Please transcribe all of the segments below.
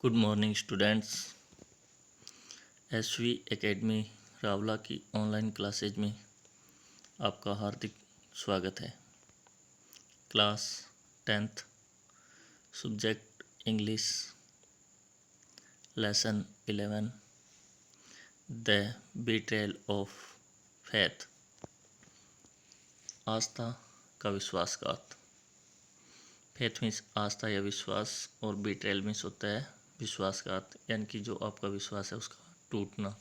Good morning students. SV academy Rawla की online classes में आपका हार्दिक स्वागत है। Class 10th, subject English, lesson 11, the betrayal of faith. आस्था का विश्वासघात। फैथ मीन्स आस्था या विश्वास, और बिट्रेयल मीन्स होता है विश्वासघात, यानी कि जो आपका विश्वास है उसका टूटना।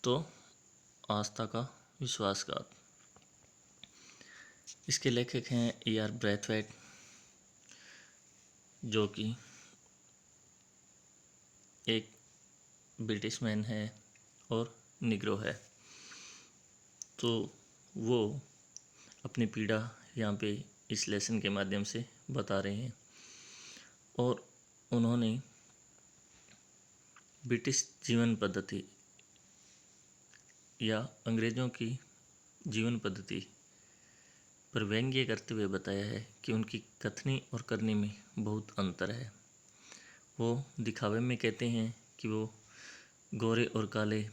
तो आस्था का विश्वासघात। इसके लेखक हैं E.R. ब्रैथवेट, जो कि एक ब्रिटिश मैन है और निग्रो है। तो वो अपनी पीड़ा यहाँ पे इस लेसन के माध्यम से बता रहे हैं, और उन्होंने ब्रिटिश जीवन पद्धति या अंग्रेज़ों की जीवन पद्धति पर व्यंग्य करते हुए बताया है कि उनकी कथनी और करनी में बहुत अंतर है। वो दिखावे में कहते हैं कि वो गोरे और काले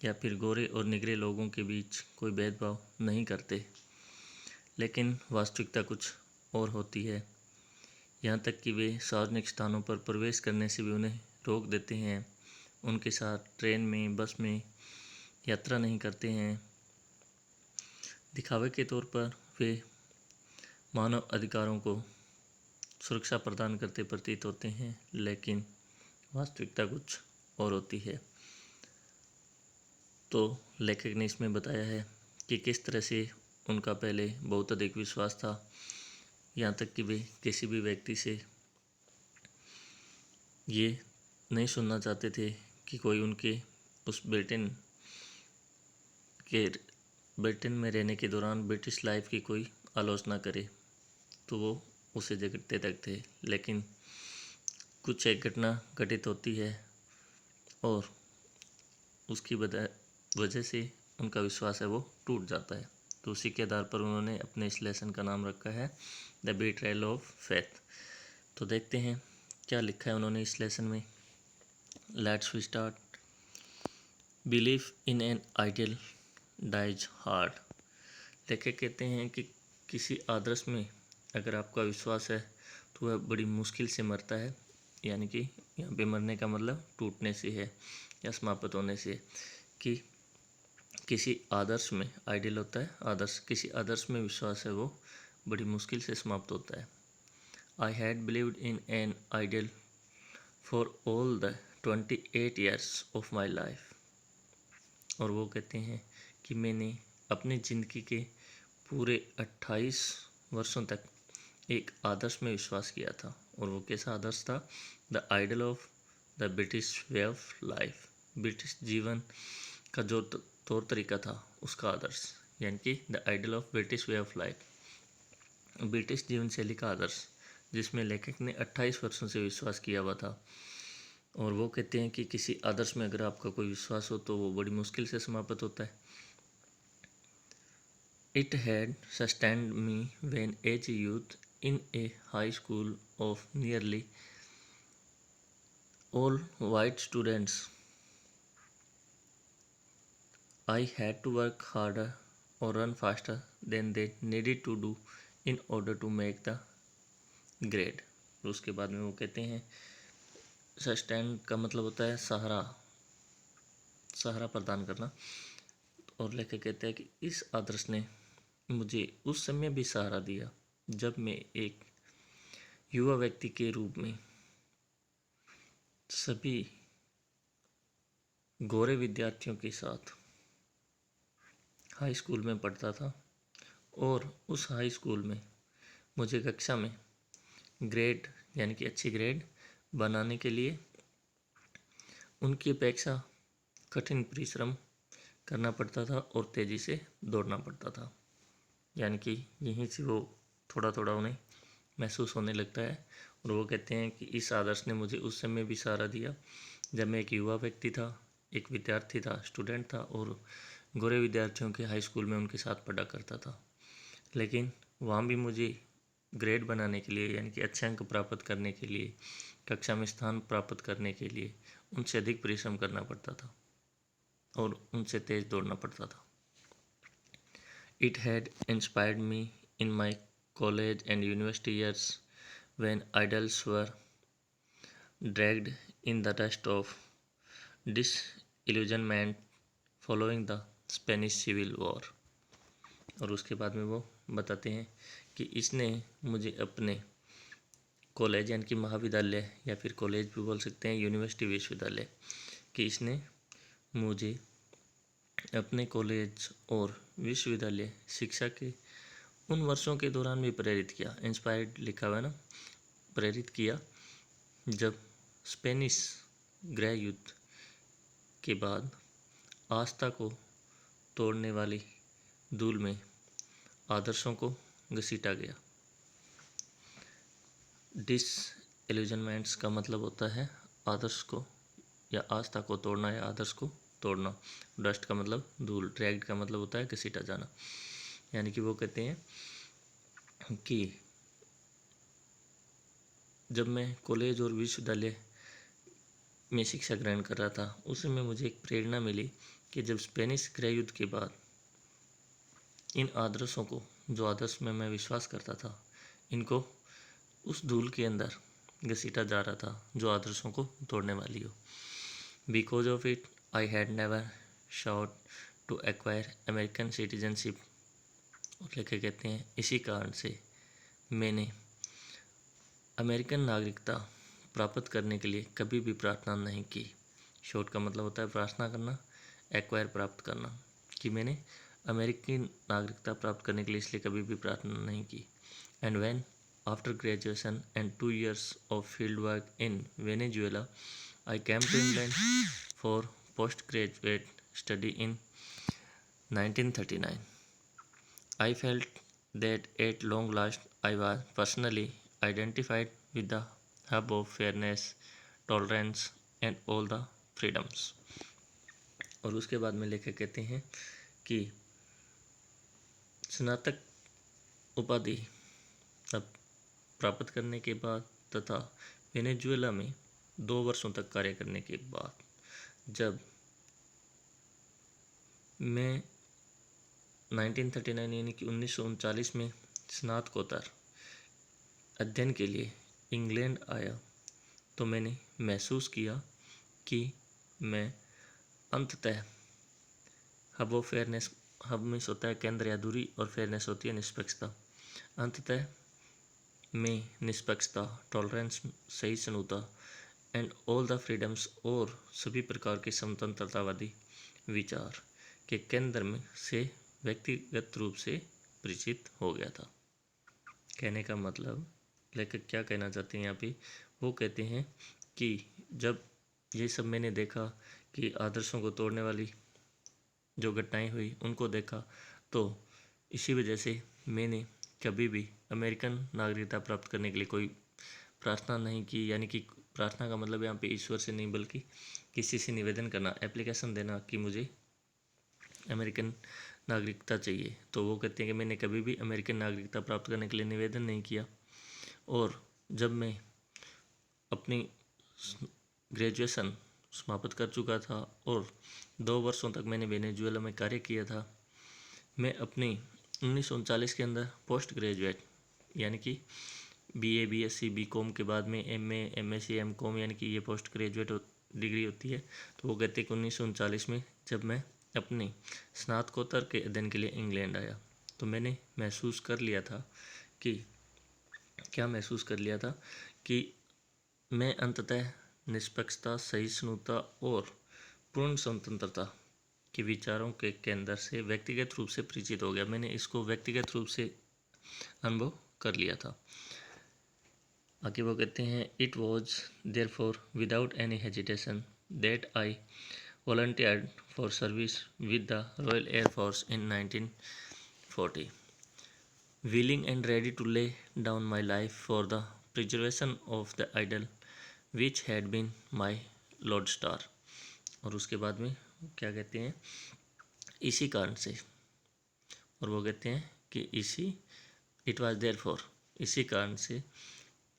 या फिर गोरे और निगरे लोगों के बीच कोई भेदभाव नहीं करते, लेकिन वास्तविकता कुछ और होती है। यहाँ तक कि वे सार्वजनिक स्थानों पर प्रवेश करने से भी उन्हें रोक देते हैं, उनके साथ ट्रेन में, बस में यात्रा नहीं करते हैं। दिखावे के तौर पर वे मानव अधिकारों को सुरक्षा प्रदान करते प्रतीत होते हैं, लेकिन वास्तविकता कुछ और होती है। तो लेखक ने इसमें बताया है कि किस तरह से उनका पहले बहुत अधिक विश्वास था, यहाँ तक कि वे किसी भी व्यक्ति से ये नहीं सुनना चाहते थे कि कोई उनके उस ब्रिटेन में रहने के दौरान ब्रिटिश लाइफ की कोई आलोचना करे, तो वो उसे झगड़ते तक थे। लेकिन कुछ एक घटना घटित होती है और उसकी वजह से उनका विश्वास है वो टूट जाता है। तो उसी के आधार पर उन्होंने अपने इस लेसन का नाम रखा है द बिट्रेयल ऑफ फैथ। तो देखते हैं क्या लिखा है उन्होंने इस लेसन में। Let's we start. Belief in an ideal dies hard. लेखक कहते हैं कि किसी आदर्श में अगर आपका विश्वास है तो वह बड़ी मुश्किल से मरता है, यानी कि यहाँ पे मरने का मतलब टूटने से है या समाप्त होने से। कि किसी आदर्श में, आइडियल होता है आदर्श, किसी आदर्श में विश्वास है वो बड़ी मुश्किल से समाप्त होता है। I had believed in an ideal for all the 28 years of my life. और वो कहते हैं कि मैंने अपनी ज़िंदगी के पूरे 28 वर्षों तक एक आदर्श में विश्वास किया था। और वो कैसा आदर्श था? The idol of the British way of life. British जीवन का जो तौर तरीका था उसका आदर्श, यानी कि the idol of British way of life, British जीवन शैली का आदर्श, जिसमें लेखक ने 28 वर्षों से विश्वास किया हुआ था। और वो कहते हैं कि किसी आदर्श में अगर आपका कोई विश्वास हो तो वो बड़ी मुश्किल से समाप्त होता है। It had sustained me when as a youth in a high school of nearly all white students. I had to work harder or run faster than they needed to do in order to make the grade. उसके बाद में वो कहते हैं sustain का मतलब होता है सहारा प्रदान करना। और लेखक कहते हैं कि इस आदर्श ने मुझे उस समय भी सहारा दिया जब मैं एक युवा व्यक्ति के रूप में सभी गोरे विद्यार्थियों के साथ हाई स्कूल में पढ़ता था। और उस हाई स्कूल में मुझे कक्षा में ग्रेड, यानी कि अच्छी ग्रेड बनाने के लिए उनकी अपेक्षा कठिन परिश्रम करना पड़ता था और तेज़ी से दौड़ना पड़ता था। यानी कि यहीं से वो थोड़ा थोड़ा उन्हें महसूस होने लगता है। और वो कहते हैं कि इस आदर्श ने मुझे उस समय भी सहारा दिया जब मैं एक युवा व्यक्ति था, एक विद्यार्थी था, स्टूडेंट था, और गोरे विद्यार्थियों के हाई स्कूल में उनके साथ पढ़ा करता था। लेकिन वहाँ भी मुझे ग्रेड बनाने के लिए, यानी कि अच्छे अंक प्राप्त करने के लिए कक्षा में स्थान प्राप्त करने के लिए उनसे अधिक परिश्रम करना पड़ता था और उनसे तेज दौड़ना पड़ता था। It had inspired me in my college and university years when idols were dragged in the dust of disillusionment following the Spanish Civil War। और उसके बाद में वो बताते हैं कि इसने मुझे अपने कॉलेज यानी कि महाविद्यालय या फिर कॉलेज भी बोल सकते हैं, यूनिवर्सिटी विश्वविद्यालय, कि इसने मुझे अपने कॉलेज और विश्वविद्यालय शिक्षा के उन वर्षों के दौरान भी प्रेरित किया। इंस्पायर्ड लिखा हुआ है ना, प्रेरित किया जब स्पेनिश गृह युद्ध के बाद आस्था को तोड़ने वाली धूल में आदर्शों को घसीटा गया। डिसइल्यूजनमेंट्स का मतलब होता है आदर्श को या आस्था को तोड़ना या आदर्श को तोड़ना। डस्ट का मतलब धूल, ड्रैग्ड का मतलब होता है घसीटा जाना। यानी कि वो कहते हैं कि जब मैं कॉलेज और विश्वविद्यालय में शिक्षा ग्रहण कर रहा था, उसमें मुझे एक प्रेरणा मिली कि जब स्पेनिश गृह युद्ध के बाद इन आदर्शों को, जो आदर्श में मैं विश्वास करता था, इनको उस धूल के अंदर घसीटा जा रहा था जो आदर्शों को तोड़ने वाली हो। Because of it I had never sought to acquire American citizenship. और लेखक कहते हैं इसी कारण से मैंने अमेरिकन नागरिकता प्राप्त करने के लिए कभी भी प्रार्थना नहीं की। शॉट का मतलब होता है प्रार्थना करना, एक्वायर प्राप्त करना, कि मैंने अमेरिकी नागरिकता प्राप्त करने के लिए इसलिए कभी भी प्रार्थना नहीं की। And when after graduation and 2 years of field work in Venezuela, I came to England for postgraduate study in 1939. I felt that at long last I was personally identified with the hub of fairness, tolerance and all the freedoms। और उसके बाद में लेखक कहते हैं कि स्नातक उपाधि अब प्राप्त करने के बाद तथा वेनेजुएला में 2 वर्षों तक कार्य करने के बाद, जब मैं 1939 यानी कि 1939 में स्नातकोत्तर अध्ययन के लिए इंग्लैंड आया, तो मैंने महसूस किया कि मैं अंततः हब ऑफ फेयरनेस, हब में होता है केंद्र या दूरी और फेयरनेस होती है निष्पक्षता, अंततः में निष्पक्षता, टॉलरेंस सहिष्णुता एंड ऑल द फ्रीडम्स और सभी प्रकार के स्वतंत्रतावादी विचार के केंद्र में से व्यक्तिगत रूप से परिचित हो गया था। कहने का मतलब लेखक क्या कहना चाहते हैं यहाँ पे, वो कहते हैं कि जब ये सब मैंने देखा कि आदर्शों को तोड़ने वाली जो घटनाएं हुई उनको देखा, तो इसी वजह से मैंने कभी भी अमेरिकन नागरिकता प्राप्त करने के लिए कोई प्रार्थना नहीं की। यानी कि प्रार्थना का मतलब यहाँ पे ईश्वर से नहीं बल्कि किसी से निवेदन करना, एप्लीकेशन देना कि मुझे अमेरिकन नागरिकता चाहिए। तो वो कहते हैं कि मैंने कभी भी अमेरिकन नागरिकता प्राप्त करने के लिए निवेदन नहीं किया। और जब मैं अपनी ग्रेजुएशन समाप्त कर चुका था और 2 वर्षों तक मैंने वेनेजुएला में कार्य किया था, मैं अपनी 1939 के अंदर पोस्ट ग्रेजुएट यानी कि BA BSc BCom के बाद में MA MSc MCom यानी कि ये पोस्ट ग्रेजुएट डिग्री होती है। तो वो कहते हैं कि 1939 में जब मैं अपने स्नातकोत्तर के अध्ययन के लिए इंग्लैंड आया, तो मैंने महसूस कर लिया था कि क्या महसूस कर लिया था कि मैं अंततः निष्पक्षता, सहिष्णुता और पूर्ण स्वतंत्रता के विचारों के केंद्र से व्यक्तिगत रूप से परिचित हो गया। मैंने इसको व्यक्तिगत रूप से अनुभव कर लिया था। आगे वो कहते हैं it was therefore without any hesitation that I volunteered for service with the Royal Air Force in 1940, willing and ready to lay down my life for the preservation of the idol which had been my lodestar। और उसके बाद में क्या कहते हैं, इसी कारण से, और वो कहते हैं कि इट वॉज देयरफॉर, इसी कारण से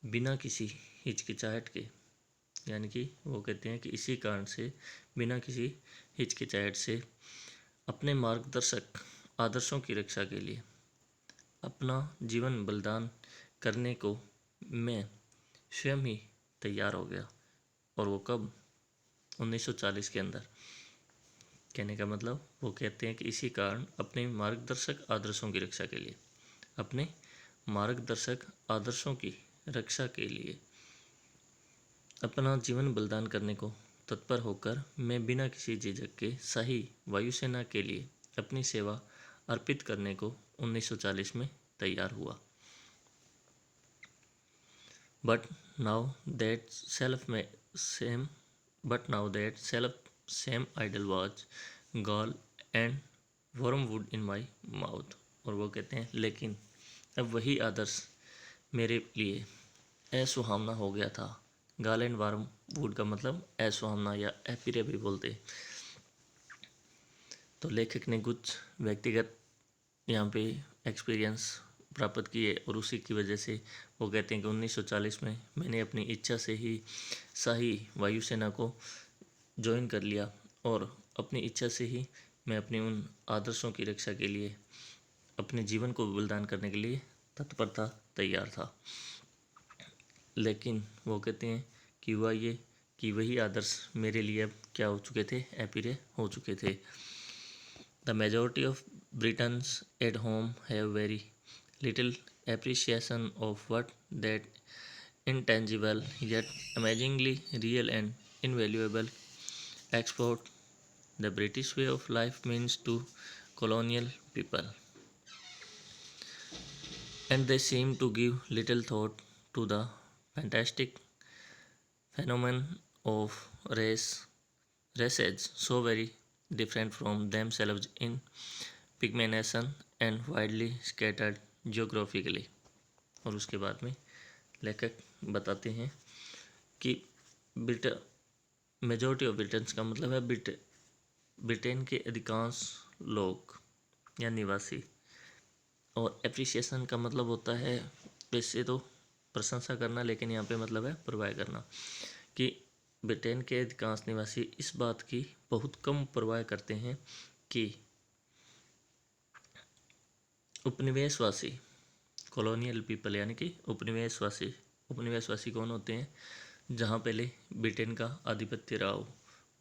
बिना किसी हिचकिचाहट के यानी कि वो कहते हैं कि इसी कारण से बिना किसी हिचकिचाहट से अपने मार्गदर्शक आदर्शों की रक्षा के लिए अपना जीवन बलिदान करने को मैं स्वयं ही तैयार हो गया। और वो कब? 1940 के अंदर। कहने का मतलब वो कहते हैं कि इसी कारण अपने मार्गदर्शक आदर्शों की रक्षा के लिए, अपने मार्गदर्शक आदर्शों की रक्षा के लिए अपना जीवन बलिदान करने को तत्पर होकर मैं बिना किसी झिझक के शाही वायुसेना के लिए अपनी सेवा अर्पित करने को 1940 में तैयार हुआ। But now that same idol was gall and wormwood in my mouth। और वो कहते हैं लेकिन अब वही आदर्श मेरे लिए असुहावना हो गया था। गाल एंड वर्मवुड का मतलब असुहावना या अप्रिय भी बोलते। तो लेखक ने कुछ व्यक्तिगत यहाँ पे एक्सपीरियंस प्राप्त किए और उसी की वजह से वो कहते हैं कि 1940 में मैंने अपनी इच्छा से ही शाही वायुसेना को ज्वाइन कर लिया और अपनी इच्छा से ही मैं अपने उन आदर्शों की रक्षा के लिए अपने जीवन को बलिदान करने के लिए तत्पर था, तैयार था। लेकिन वो कहते हैं कि हुआ ये कि वही आदर्श मेरे लिए अब क्या हो चुके थे? अप्रिय हो चुके थे। The majority of Britons at home have very little appreciation of what that intangible yet amazingly real and invaluable export the British way of life means to colonial people, and they seem to give little thought to the fantastic phenomenon of races so very different from themselves in pigmentation and widely scattered geographically। और उसके बाद में लेखक बताते हैं कि majority of Britain's का मतलब है ब्रिटेन के अधिकांश लोग या निवासी। और एप्रिसिएशन का मतलब होता है वैसे तो प्रशंसा करना, लेकिन यहाँ पे मतलब है परवाह करना, कि ब्रिटेन के अधिकांश निवासी इस बात की बहुत कम परवाह करते हैं कि उपनिवेशवासी कॉलोनियल पीपल यानी कि उपनिवेशवासी कौन होते हैं? जहाँ पहले ब्रिटेन का आधिपत्य रहा हो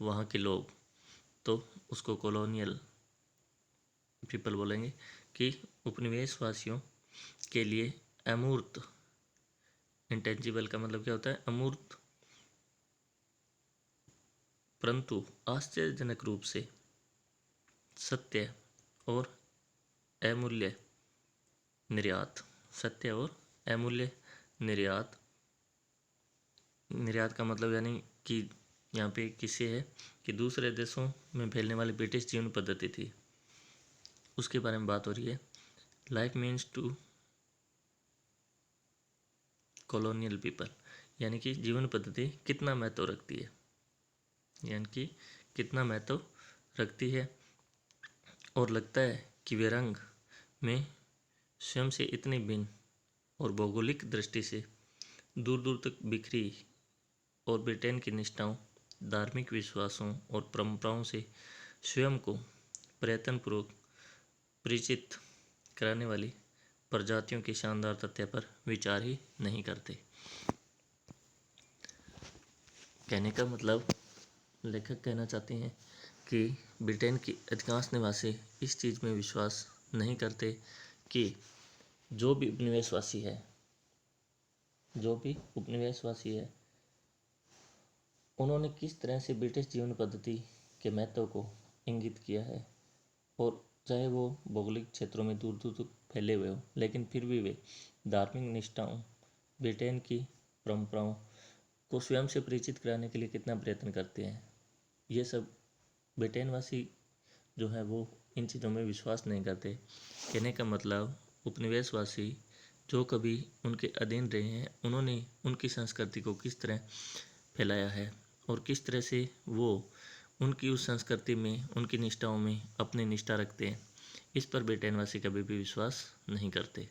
वहाँ के लोग, तो उसको कॉलोनियल पीपल बोलेंगे। कि उपनिवेशवासियों के लिए अमूर्त, इंटेंजिबल का मतलब क्या होता है? अमूर्त, परंतु आश्चर्यजनक रूप से सत्य और अमूल्य निर्यात, सत्य और अमूल्य निर्यात। निर्यात का मतलब यानी कि यहाँ पे किसे है कि दूसरे देशों में फैलने वाली ब्रिटिश जीवन पद्धति थी, उसके बारे में बात हो रही है। Life means to colonial people, यानी कि जीवन पद्धति कितना महत्व रखती है, यानी कि कितना महत्व रखती है। और लगता है कि वे रंग में स्वयं से इतनी भिन्न और भौगोलिक दृष्टि से दूर दूर तक बिखरी और ब्रिटेन की निष्ठाओं, धार्मिक विश्वासों और परंपराओं से स्वयं को प्रयत्नपूर्वक परिचित कराने वाली प्रजातियों की शानदार तथ्य पर विचार ही नहीं करते। कहने का मतलब लेखक कहना चाहते हैं कि ब्रिटेन की अधिकांश निवासी इस चीज़ में विश्वास नहीं करते कि जो भी उपनिवेशवासी है उन्होंने किस तरह से ब्रिटिश जीवन पद्धति के महत्व को इंगित किया है। और चाहे वो भौगोलिक क्षेत्रों में दूर दूर तक फैले हुए हो, लेकिन फिर भी वे धार्मिक निष्ठाओं, ब्रिटेन की परंपराओं को स्वयं से परिचित कराने के लिए कितना प्रयत्न करते हैं। ये सब ब्रिटेनवासी जो है वो इन चीज़ों में विश्वास नहीं करते। कहने का मतलब उपनिवेशवासी जो कभी उनके अधीन रहे हैं, उन्होंने उनकी संस्कृति को किस तरह फैलाया है और किस तरह से वो उनकी उस संस्कृति में, उनकी निष्ठाओं में अपनी निष्ठा रखते हैं, इस पर ब्रिटेनवासी कभी भी विश्वास नहीं करते।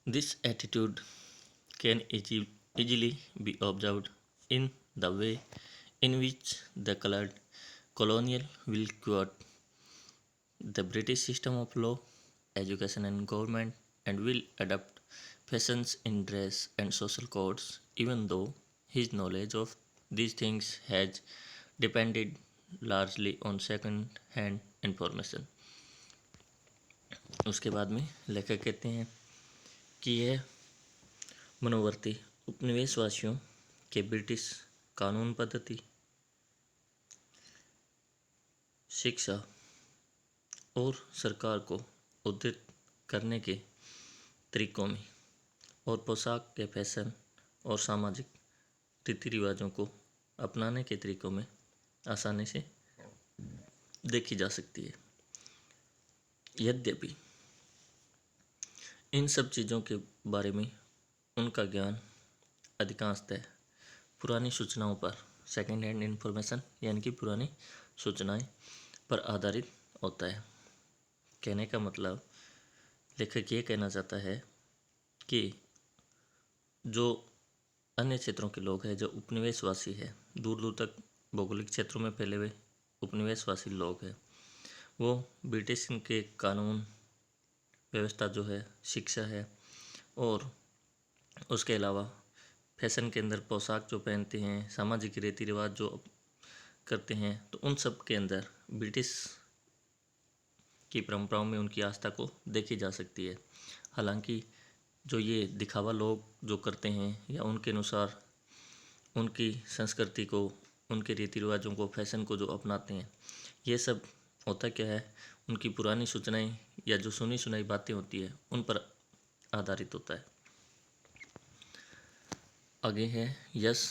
This attitude can easily be observed in the way in which the colored colonial will quote the British system of law, education, and government, and will adopt fashions in dress and social codes, even though his knowledge of these things has depended largely on second hand information. उसके बाद में लेखक कहते हैं कि यह मनोवर्ती उपनिवेशवासियों के British कानून पद्धति, शिक्षा और सरकार को उद्धृत करने के तरीकों में और पोशाक के फैशन और सामाजिक रीति रिवाजों को अपनाने के तरीकों में आसानी से देखी जा सकती है। यद्यपि इन सब चीज़ों के बारे में उनका ज्ञान अधिकांशतः पुरानी सूचनाओं पर, सेकेंड हैंड इंफॉर्मेशन यानी कि पुरानी सूचनाएं पर आधारित होता है। कहने का मतलब लेखक ये कहना चाहता है कि जो अन्य क्षेत्रों के लोग हैं, जो उपनिवेशवासी है, दूर दूर तक भौगोलिक क्षेत्रों में फैले हुए उपनिवेशवासी लोग हैं, वो ब्रिटिश के कानून व्यवस्था जो है, शिक्षा है और उसके अलावा फैशन के अंदर पोशाक जो पहनते हैं, सामाजिक रीति रिवाज जो करते हैं, तो उन सब के अंदर ब्रिटिश की परंपराओं में उनकी आस्था को देखी जा सकती है। हालांकि जो ये दिखावा लोग जो करते हैं या उनके अनुसार उनकी संस्कृति को, उनके रीति रिवाजों को, फैशन को जो अपनाते हैं, ये सब होता क्या है, उनकी पुरानी सूचनाएं या जो सुनी सुनाई बातें होती है उन पर आधारित होता है। आगे है yes,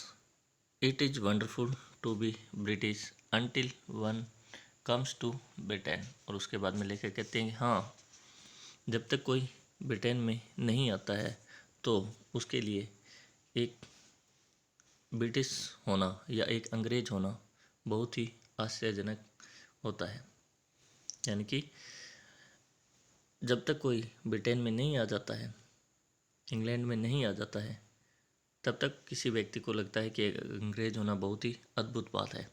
it is wonderful to be British until one comes to Britain. और उसके बाद में लेकर कहते हैं हाँ, जब तक कोई ब्रिटेन में नहीं आता है तो उसके लिए एक ब्रिटिश होना या एक अंग्रेज होना बहुत ही आश्चर्यजनक होता है। यानी कि जब तक कोई ब्रिटेन में नहीं आ जाता है, इंग्लैंड में नहीं आ जाता है, तब तक किसी व्यक्ति को लगता है कि एक अंग्रेज होना बहुत ही अद्भुत बात है।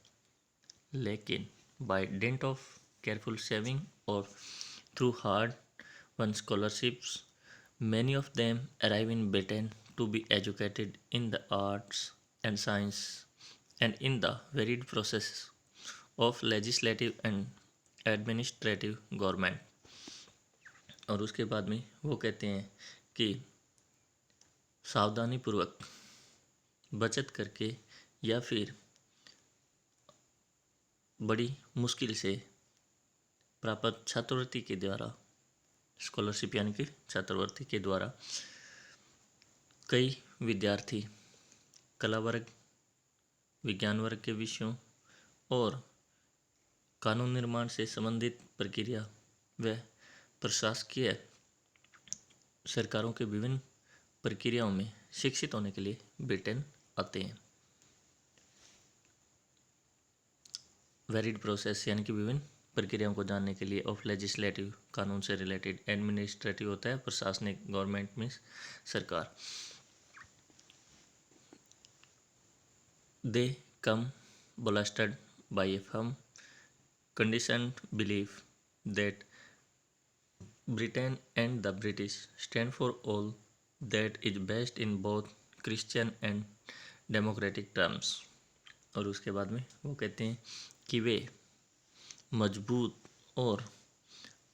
लेकिन by dint of careful saving और through hard won scholarships, many of them arrive in Britain to be educated in the arts and science and in the varied process of legislative and administrative government. और उसके बाद में वो कहते हैं कि सावधानीपूर्वक बचत करके या फिर बड़ी मुश्किल से प्राप्त छात्रवृत्ति के द्वारा, स्कॉलरशिप यानी कि छात्रवृत्ति के द्वारा, कई विद्यार्थी कला वर्ग, विज्ञान वर्ग के विषयों और कानून निर्माण से संबंधित प्रक्रिया व प्रशासकीय सरकारों के विभिन्न प्रक्रियाओं में शिक्षित होने के लिए ब्रिटेन आते हैं। वेरिड प्रोसेस यानी कि विभिन्न प्रक्रियाओं को जानने के लिए, ऑफ लेजिस्लेटिव कानून से रिलेटेड, एडमिनिस्ट्रेटिव होता है प्रशासनिक, गवर्नमेंट में सरकार। दे कम bolstered by a firm conditioned belief that Britain and the British stand for all that is best in both Christian and democratic terms। और उसके बाद में वो कहते हैं कि वे मजबूत और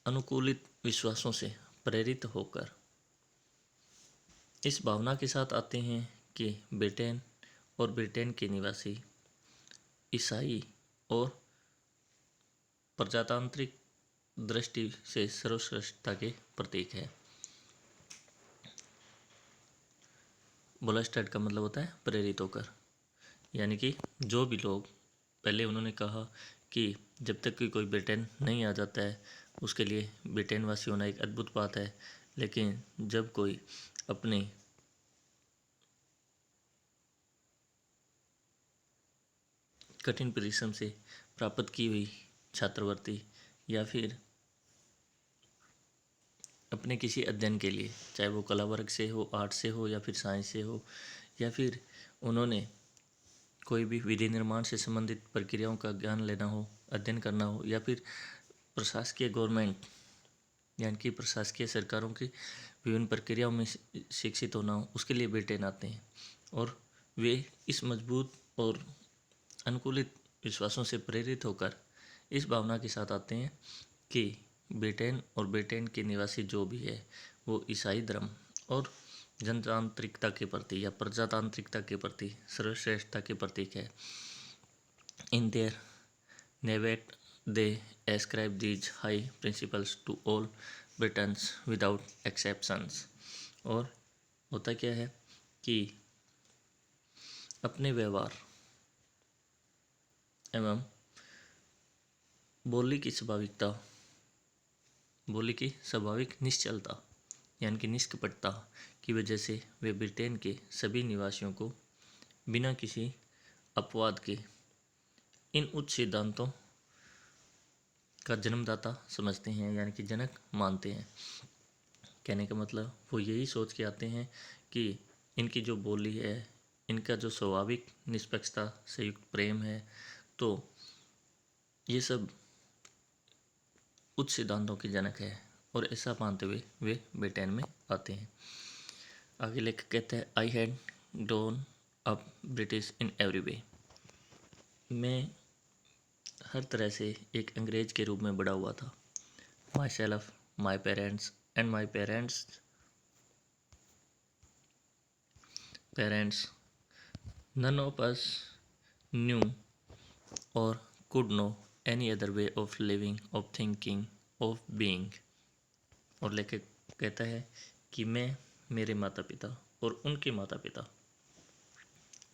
अनुकूलित विश्वासों से प्रेरित होकर इस भावना के साथ आते हैं कि ब्रिटेन और ब्रिटेन के निवासी ईसाई और प्रजातांत्रिक दृष्टि से सर्वश्रेष्ठता के प्रतीक है। बोलस्टर्ड का मतलब होता है प्रेरित होकर, यानी कि जो भी लोग, पहले उन्होंने कहा कि जब तक कि कोई ब्रिटेन नहीं आ जाता है उसके लिए ब्रिटेन वासी होना एक अद्भुत बात है, लेकिन जब कोई अपने कठिन परिश्रम से प्राप्त की हुई छात्रवृत्ति या फिर अपने किसी अध्ययन के लिए, चाहे वो कला वर्ग से हो, आर्ट से हो या फिर साइंस से हो, या फिर उन्होंने कोई भी विधि निर्माण से संबंधित प्रक्रियाओं का ज्ञान लेना हो, अध्ययन करना हो, या फिर प्रशासकीय गवर्नमेंट यानी कि प्रशासकीय सरकारों की विभिन्न प्रक्रियाओं में शिक्षित होना हो, उसके लिए ब्रिटेन आते हैं। और वे इस मजबूत और अनुकूलित विश्वासों से प्रेरित होकर इस भावना के साथ आते हैं कि ब्रिटेन और ब्रिटेन के निवासी जो भी है वो ईसाई धर्म और जनतांत्रिकता के प्रति या प्रजातांत्रिकता के प्रति सर्वश्रेष्ठता के प्रतीक है। In their naivety they ascribe these high principles to all Britons without exceptions. और होता क्या है कि अपने व्यवहार एवं बोली की स्वाभाविक निश्चलता यानी कि निष्कपटता की वजह से वे ब्रिटेन के सभी निवासियों को बिना किसी अपवाद के इन उच्च सिद्धांतों का जन्मदाता समझते हैं, यानी कि जनक मानते हैं। कहने का मतलब वो यही सोच के आते हैं कि इनकी जो बोली है, इनका जो स्वाभाविक निष्पक्षता से युक्त प्रेम है, तो ये सब उच्च सिद्धांतों के जनक है, और ऐसा मानते हुए वे ब्रिटेन में आते हैं। आगे लेखक कहते हैं, I had grown up British in every way. मैं हर तरह से एक अंग्रेज के रूप में बड़ा हुआ था। My self, my parents and my parents none of us knew or could know any other way of living, of thinking, of being। और लेखक कहता है कि मैं, मेरे माता पिता और उनके माता पिता,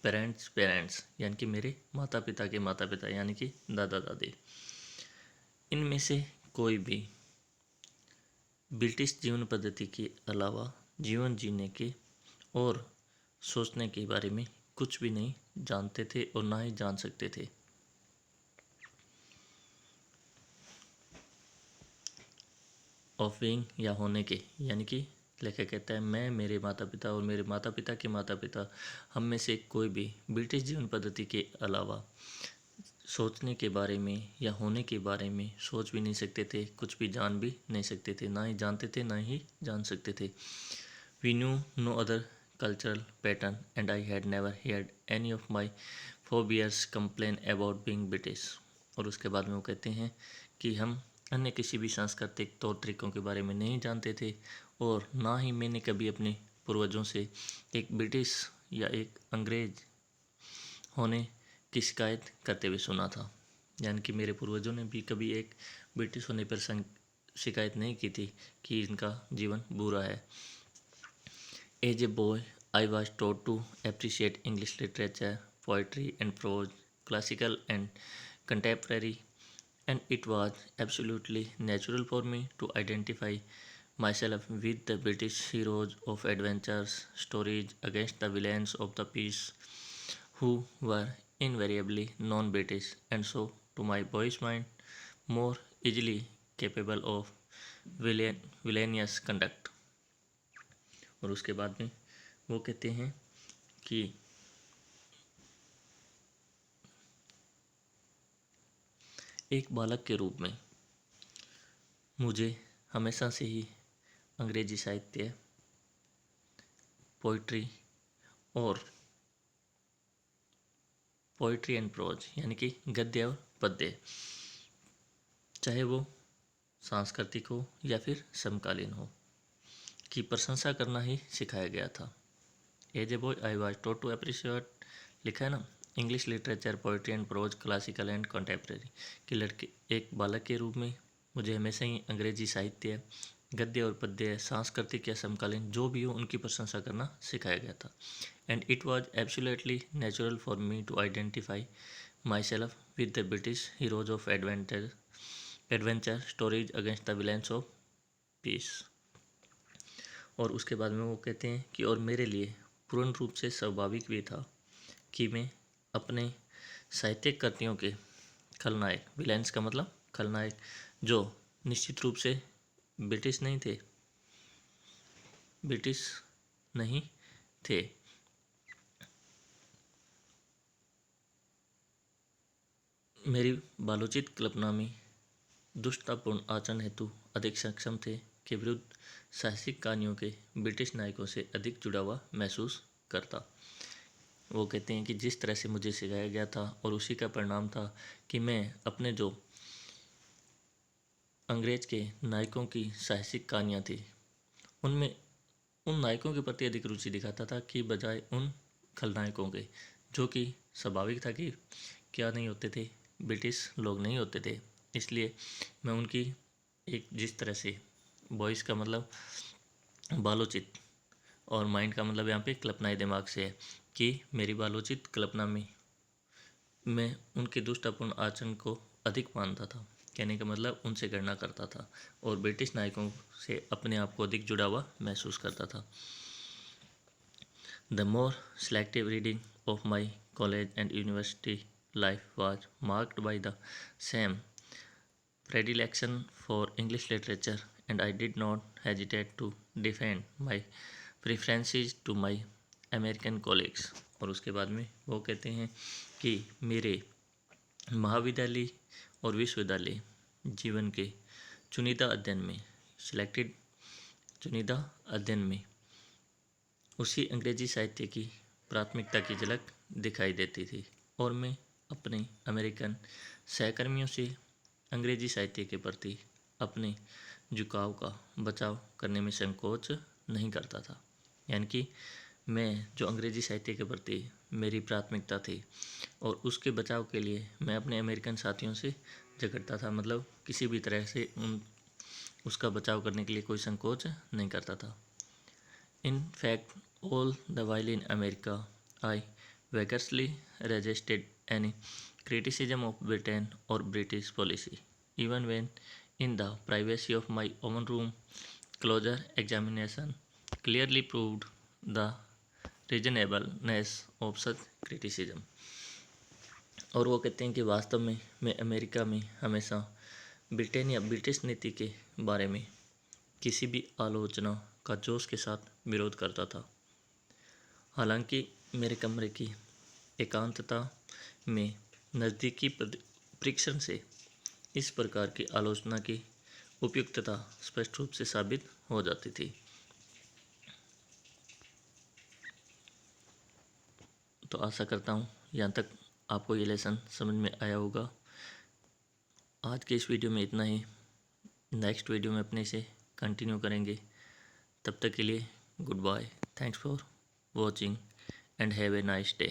पेरेंट्स यानी कि मेरे माता पिता के माता पिता यानी कि दादा दादी, इनमें से कोई भी ब्रिटिश जीवन पद्धति के अलावा जीवन जीने के और सोचने के बारे में कुछ भी नहीं जानते थे और ना ही जान सकते थे। ऑफ बीइंग या होने के, यानी कि लेखक कहता है, मैं, मेरे माता पिता और मेरे माता पिता के माता पिता, हम में से कोई भी ब्रिटिश जीवन पद्धति के अलावा सोचने के बारे में या होने के बारे में सोच भी नहीं सकते थे, कुछ भी जान भी नहीं सकते थे, ना ही जानते थे ना ही जान सकते थे। We knew no other cultural pattern and I had never heard any of my forebears complain about being British। और उसके बाद में वो कहते हैं कि हम अन्य किसी भी सांस्कृतिक तौर तरीकों के बारे में नहीं जानते थे, और ना ही मैंने कभी अपने पूर्वजों से एक ब्रिटिश या एक अंग्रेज होने की शिकायत करते हुए सुना था। यानी कि मेरे पूर्वजों ने भी कभी एक ब्रिटिश होने पर शिकायत नहीं की थी कि इनका जीवन बुरा है। As a boy, I was taught to appreciate English literature, poetry and prose, classical and contemporary, and it was absolutely natural for me to identify myself with the British heroes of adventures, stories against the villains of the piece, who were invariably non-British, and so, to my boyish mind, more easily capable of villainous conduct। और उसके बाद में वो कहते हैं कि एक बालक के रूप में मुझे हमेशा से ही अंग्रेजी साहित्य, पोइट्री एंड प्रोज यानी कि गद्य और पद्य, चाहे वो सांस्कृतिक हो या फिर समकालीन हो, की प्रशंसा करना ही सिखाया गया था। As a boy I was taught to appreciate, लिखा है ना, English literature, poetry and prose, classical and contemporary, कि लड़के एक बालक के रूप में मुझे हमेशा ही अंग्रेजी साहित्य, गद्य और पद्य, सांस्कृतिक या समकालीन जो भी हो उनकी प्रशंसा करना सिखाया गया था। And it was absolutely natural for me to identify myself with the British heroes of adventure stories against the villains of piece. और उसके बाद में वो कहते हैं कि और मेरे लिए पूर्ण रूप से स्वाभाविक भी था कि मैं अपने साहित्यिक कृतियों के खलनायक, विलेंस का मतलब खलनायक, जो निश्चित रूप से ब्रिटिश नहीं थे ब्रिटिश नहीं थे। मेरी बालोचित कल्पना में दुष्टतापूर्ण आचरण हेतु अधिक सक्षम थे के विरुद्ध साहसिक कहानियों के ब्रिटिश नायकों से अधिक जुड़ा हुआ महसूस करता। वो कहते हैं कि जिस तरह से मुझे सिखाया गया था और उसी का परिणाम था कि मैं अपने जो अंग्रेज के नायकों की साहसिक कहानियाँ थी उनमें उन नायकों के प्रति अधिक रुचि दिखाता था कि बजाय उन खलनायकों के, जो कि स्वाभाविक था कि क्या नहीं होते थे, ब्रिटिश लोग नहीं होते थे। इसलिए मैं उनकी एक जिस तरह से वॉइस का मतलब बालोचित और माइंड का मतलब यहाँ पे कल्पनाएं दिमाग से है कि मेरी बालोचित कल्पना में मैं उनके दुष्टपूर्ण आचरण को अधिक मानता था। कहने का मतलब उनसे गणना करता था और ब्रिटिश नायकों से अपने आप को अधिक जुड़ा हुआ महसूस करता था। The more selective reading of my college and university life was marked by the same predilection for English literature, and I did not hesitate to defend my preferences to my American colleagues। और उसके बाद में वो कहते हैं कि मेरे महाविद्यालय और विश्वविद्यालय जीवन के चुनिंदा अध्ययन में चुनिंदा अध्ययन में उसी अंग्रेजी साहित्य की प्राथमिकता की झलक दिखाई देती थी और मैं अपने अमेरिकन सहकर्मियों से अंग्रेजी साहित्य के प्रति अपने झुकाव का बचाव करने में संकोच नहीं करता था। यानी कि मैं जो अंग्रेजी साहित्य के प्रति मेरी प्राथमिकता थी और उसके बचाव के लिए मैं अपने अमेरिकन साथियों से झगड़ता था, मतलब किसी भी तरह से उसका बचाव करने के लिए कोई संकोच नहीं करता था। In fact, all the while in America, I vigorously resisted any criticism of Britain or British policy, even when in the privacy of my own room, closer examination clearly proved the reasonableness of such criticism। और वो कहते हैं कि वास्तव में मैं America में हमेशा ब्रिटेन या ब्रिटिश नीति के बारे में किसी भी आलोचना का जोश के साथ विरोध करता था। हालांकि मेरे कमरे की एकांतता में नज़दीकी परीक्षण से इस प्रकार की आलोचना की उपयुक्तता स्पष्ट रूप से साबित हो जाती थी। तो आशा करता हूँ यहाँ तक आपको ये लेसन समझ में आया होगा। आज के इस वीडियो में इतना ही। नेक्स्ट वीडियो में अपने से कंटिन्यू करेंगे। तब तक के लिए goodbye. Thanks for watching and have a nice day.